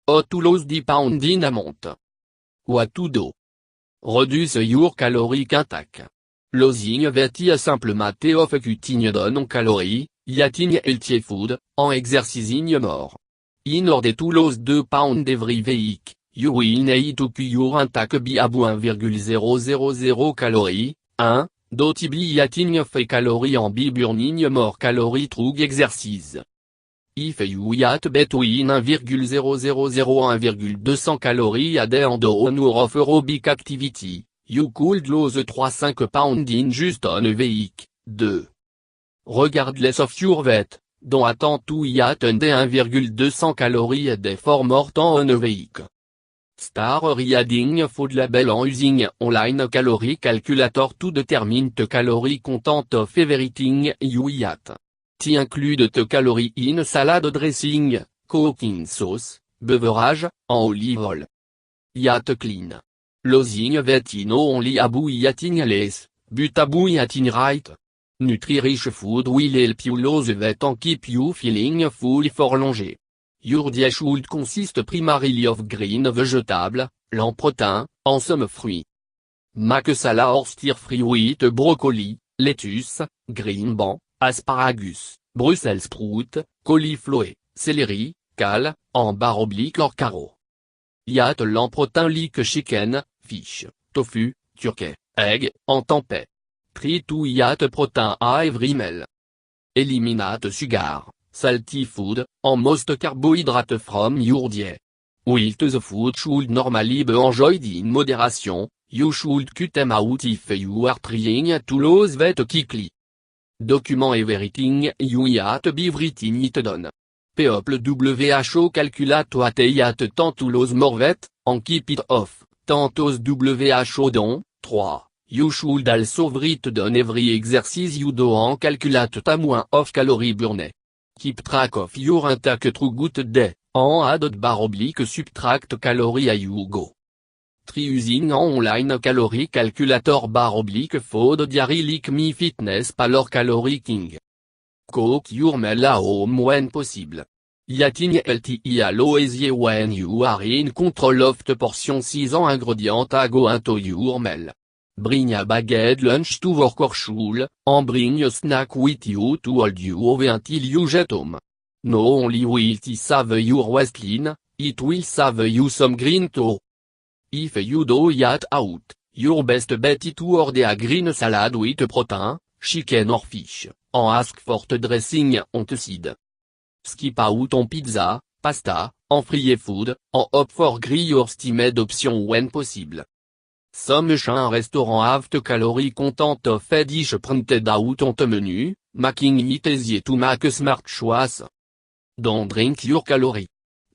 O Toulouse 10 pound in amount. Watudo. Reduce your caloric intake. Losing veti a simple mate of cutting don calorie, yating healthy food, en exercising more. In order to lose 2 pound every week, you will need to cut your intake by about 1,000 calories, 1, dot be yating of calorie and be burning more calorie through exercise. If you eat between 1,000 and 1,200 calories a day and an hour of aerobic activity, you could lose 3-5 pounds in just on a week. 2. Regardless of your weight, don't attempt to eat under 1,200 calories a day for more than a week. Start reading food label and using online calorie calculator to determine the calorie content of everything you eat. T include the calorie in salad dressing, cooking sauce, beverage, and olive oil. Eat clean. Losing vetino only abu eating less, but abu eating right. Nutri-rich food will help you lose weight and keep you feeling full for longer. Your diet should consist primarily of green vegetables, plant protein, and some fruits. Make salad or stir-fry with broccoli, lettuce, green bean, asparagus, Brussels sprout, cauliflower, céleri, kale, en barre oblique or carreau. Eat plant protein like chicken, fish, tofu, turkey, egg, en tempeh. Try to eat protein à every meal. Eliminate sugar, salty food, and most carbohydrate from your diet. While the food should normally be enjoyed in moderation, you should cut them out if you are trying to lose weight quickly. Document everything you eat be written it down. People WHO calculate what eat tant to lose more weight, and keep it off, tantos WHO don. 3. You should also write down every exercise you do and calculate amount of calorie burned. Keep track of your intake through good day, and add bar oblique subtract calorie as you go. Try using an online calorie calculator bar oblique food diary like Me Fitness Pal Calorie King. Cook your meal at home when possible. Eating healthy is easier when you are in control of the portion size and ingredient go into your meal. Bring a baguette lunch to work or school, and bring a snack with you to hold you over until you get home. Not only will it save your waistline, it will save you some green too. If you do eat out, your best bet is to order a green salad with protein, chicken or fish, and ask for the dressing on the side. Skip out on pizza, pasta, and fried food, and opt for grill or steamed option when possible. Some chain restaurants have the calorie content of a dish printed out on the menu, making it easier to make a smart choice. Don't drink your calorie.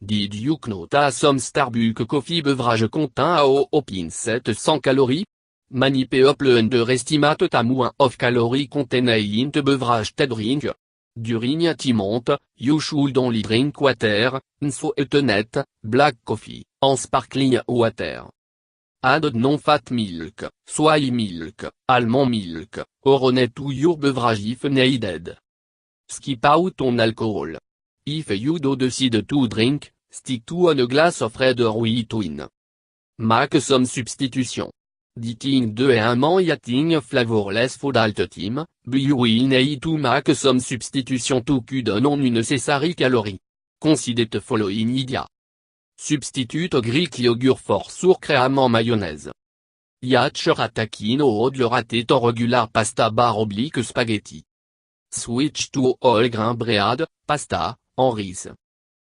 Did you know that some Starbucks coffee beverage contain a pin 700 calories? Many people underestimate the amount of calorie contained in the beverage they drink. During a month, you should only drink water, net, black coffee, and sparkling water. Add non-fat milk, soy milk, almond milk, or honey to your beverage if needed. Skip out on alcohol. If you do decide to drink, stick to a glass of red or white wine. Make some substitution. Dating de and eating flavorless food all the time, but you will need to make some substitution to cut down unnecessary calories. Consider the following idea. Substitute Greek yogurt for sour cream and mayonnaise. Eat shirataki no de raté ton regular pasta bar oblique spaghetti. Switch to whole grain bread, pasta, and rice.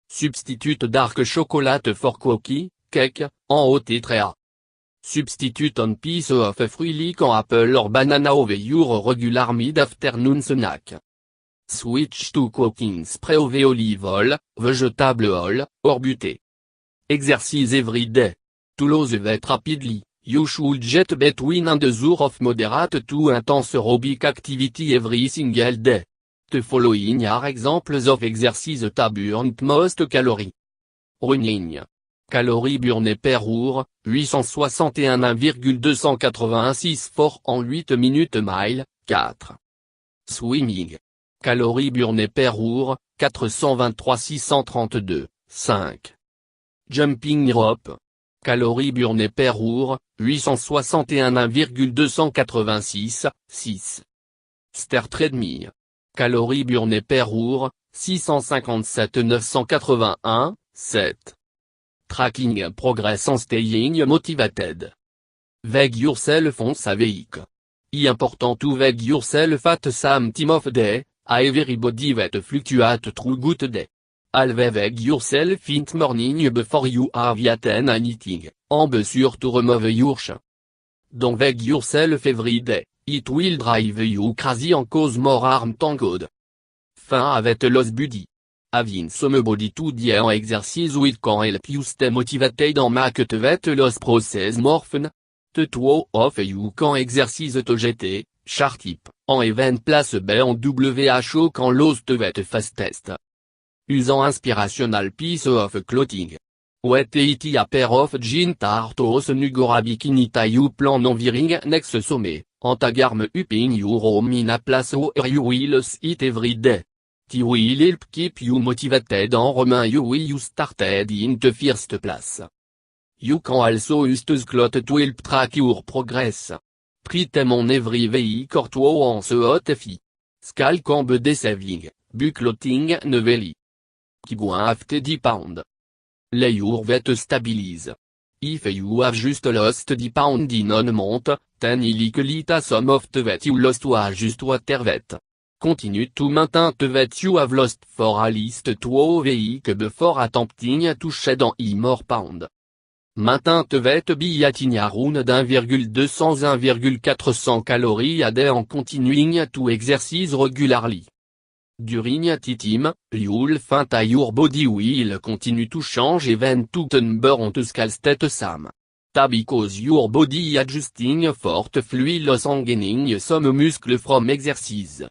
Substitute dark chocolate for cookie, cake, and hot trea. Substitute on piece of fruit like an apple or banana over your regular mid-afternoon snack. Switch to cooking spray of olive oil, vegetable oil, or butter. Exercise every day. To lose weight rapidly, you should get between 1 hour of moderate to intense aerobic activity every single day. The following are examples of exercise that burn most calories. Running. Calories burnées per hour, 861,286 for en 8 minutes mile, 4. Swimming. Calories burnées per hour, 423 632, 5. Jumping rope. Calories burnées per hour, 861,286, 6. Stair treadmill. Calories burnées per hour, 657,981, 7. Tracking progress en staying motivated. Veeg yourself on week. Important to veeg yourself at some time of day, everybody that fluctuate through good day. Always veeg yourself in the morning before you have eaten anything, and be sure to remove your shoe. Don't veeg yourself every day, it will drive you crazy and cause more harm than good. Fin avec lost body. Having some body to do an exercise which can help you stay motivated and make the weight loss process more fun. The two of you can exercise to get, chart tip, en even place B en WHO can lose the weight fastest. Usant inspirational piece of clothing. Wet it a pair of jeans tartos nugora bikini you plan on veering next sommet, antagarm upping your home in a place where you will sit every day. It will help keep you motivated and remind you why you started in the first place. You can also use the cloth to help track your progress. Treat them on every week or two on the hot fi. Skal can be deceiving, but clothing never. Kiguan after 10 pounds. Lay your weight stabilize. If you have just lost 10 pounds in 1 month, then likely some of the weight you lost was just water weight. Continue to maintain the weight you have lost for at least 2 weeks before attempting to shed any more pound. Maintain the weight be at around 1,200-1,400 calories a day en continuing to exercise regularly. During that time, you'll find that your body will continue to change even to number on the scale state same. Because your body adjusting for the fluid loss and gaining some muscle from exercise.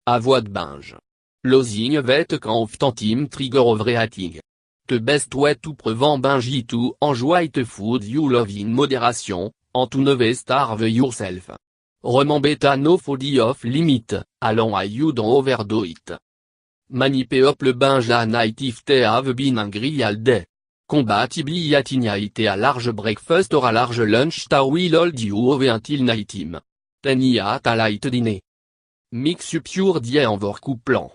Avoid binge. Losing weight can often trigger overeating. The best way to prevent binge is to enjoy the food you love in moderation, and to never starve yourself. Remember that no food is off limit, allons you don't overdo it. Manipulate le binge at night if they have been hungry all day. Compatible at night a large breakfast or a large lunch that will hold you over until night time. Then at a light dinner. Mix up your day en work plan.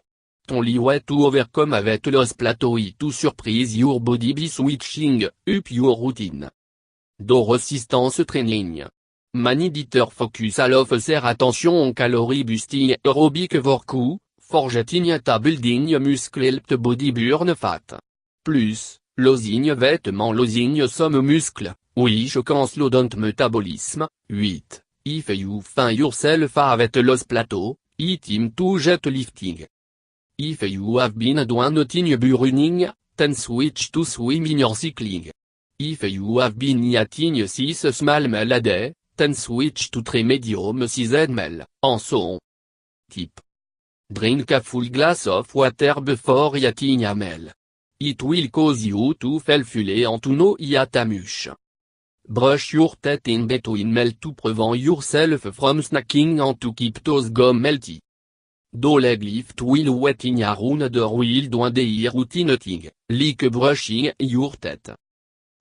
Ton way to overcome avec loss plateau is to surprise your body by switching up your routine. Do resistance training. Many dieters focus à faire attention en calorie boosting aerobic workout, forgetting ta building muscle help the body burn fat. Plus, losing vêtements losing some muscle, which can slow down metabolism. 8. If you find yourself avec loss plateau, it's time to get lifting. If you have been doing nothing but running, then switch to swimming or cycling. If you have been eating 6 small meals a day, then switch to 3 medium sized meals, and so on. Tip. Drink a full glass of water before eating a meal. It will cause you to feel full and to know eat a much. Brush your teeth in between meals to prevent yourself from snacking and to keep those gum healthy. Do leg lift while waiting around or while doing the routine thing, like brushing your teeth.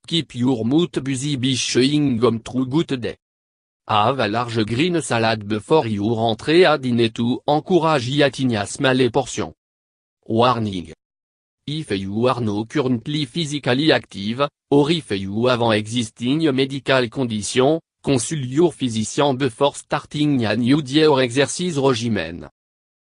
Keep your mouth busy by chewing gum through good day. Have a large green salad before you rentre à dîner to encourage eating a small portion. Warning. If you are not currently physically active, or if you have an existing medical condition, consult your physician before starting a new day or exercise regimen.